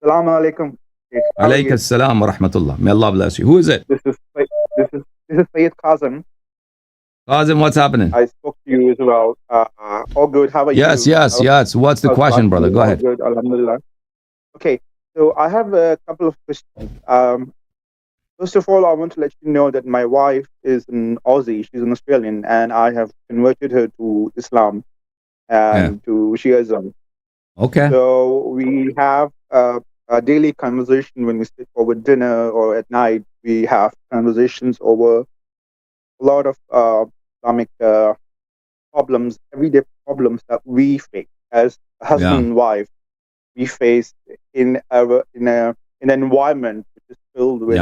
Assalamu alaikum. How are you? Alayka salam wa rahmatullah. May Allah bless you. Who is it? This is Sayyid Kazm. Kazim, what's happening? I spoke to you as well. All good. How are Yes, you? yes, yes. What's the question, brother? Go All ahead. good. Alhamdulillah. Okay. So I have a couple of questions. First of all, I want to let you know that my wife is an Aussie. She's an Australian, and I have converted her to Islam and to Shiaism. Okay. So we have a daily conversation when we sit over dinner or at night. We have conversations over a lot of Islamic problems, everyday problems that we face as a husband and wife. We face in an environment which is filled with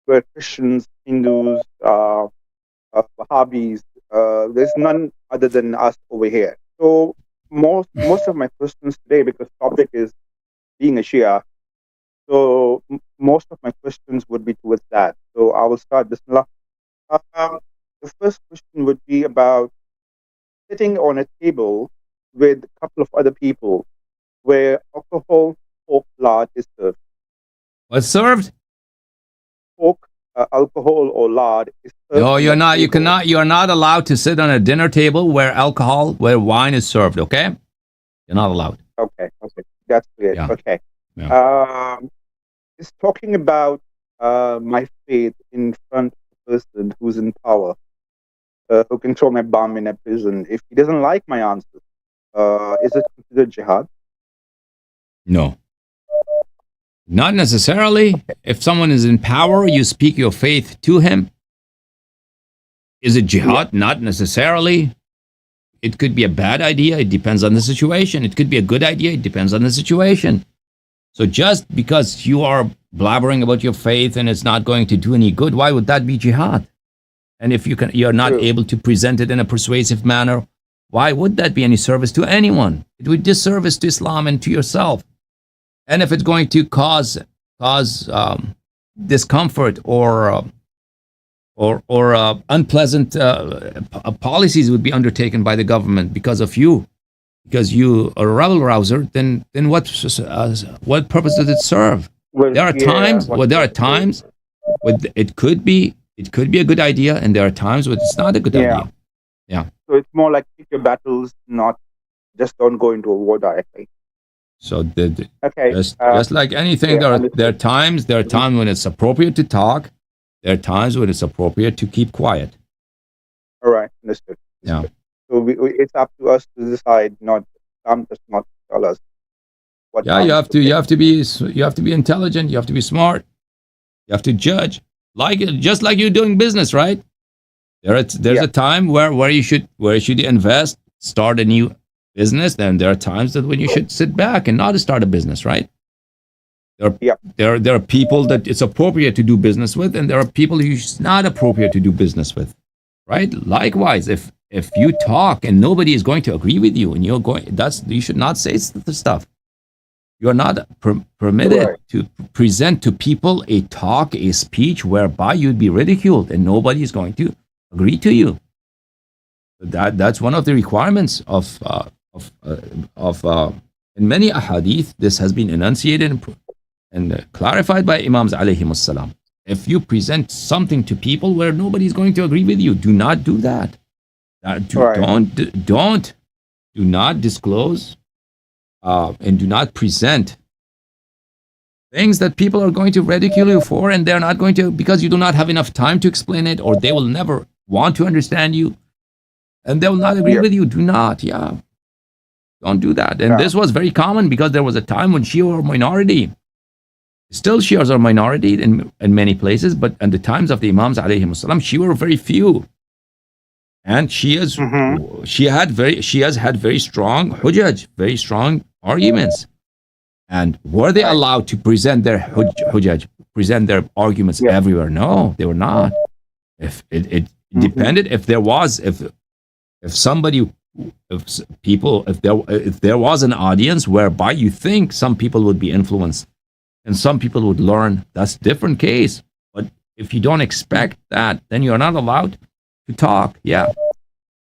where Christians, Hindus, Wahhabis. There's none other than us over here. So most of my questions today, because topic is being a Shia, so most of my questions would be towards that. So I will start. Bismillah. The first question would be about sitting on a table with a couple of other people where alcohol, pork, lard is served. What's served? Pork, alcohol, or lard is served. No, you're not. You're not allowed to sit on a dinner table where wine is served. Okay, you're not allowed. Okay, that's clear. Yeah. Okay. Yeah. It's talking about my faith in front of a person who's in power, who can throw my bomb in a prison. If he doesn't like my answer, is it considered jihad? No. Not necessarily. If someone is in power, you speak your faith to him. Is it jihad? Yeah. Not necessarily. It could be a bad idea. It depends on the situation. It could be a good idea. It depends on the situation. So just because you are blabbering about your faith and it's not going to do any good, why would that be jihad? And if you're not able to present it in a persuasive manner, why would that be any service to anyone? It would be disservice to Islam and to yourself. And if it's going to cause discomfort or unpleasant policies would be undertaken by the government because of you, because you are a rebel rouser, then what purpose does it serve? There are times when it could be a good idea, and there are times when it's not a good idea. Yeah. So it's more like pick your battles, not just don't go into a war directly. So just like anything, there are times when it's appropriate to talk. There are times when it's appropriate to keep quiet. All right, understood. Yeah. So it's up to us to decide, not Islam does not tell us what. Yeah, you have to be intelligent. You have to be smart. You have to judge, just like you're doing business, right? There's a time where you should invest, start a new business. Then there are times that when you should sit back and not start a business, right? There are people that it's appropriate to do business with, and there are people who it's not appropriate to do business with, right? Likewise, if you talk and nobody is going to agree with you, and you should not say the stuff. You are not permitted to present to people a speech whereby you'd be ridiculed, and nobody is going to agree to you. That's one of the requirements of in many ahadith. This has been enunciated and clarified by Imams alayhimus salam. If you present something to people where nobody is going to agree with you, do not do that. Do not disclose and do not present things that people are going to ridicule you for, and they're not going to, because you do not have enough time to explain it, or they will never want to understand you, and they will not agree with you. Do not, don't do that. And this was very common because there was a time when Shia were a minority. Still, Shias are minority in many places, but at the times of the Imams alayhimus salam, Shia were very few. And Shias had very strong hujjaj, very strong arguments. And were they allowed to present their hujjaj, present their arguments everywhere? No, they were not. If it depended, if there was an audience whereby you think some people would be influenced and some people would learn, that's a different case. But if you don't expect that, then you're not allowed to talk. Yeah.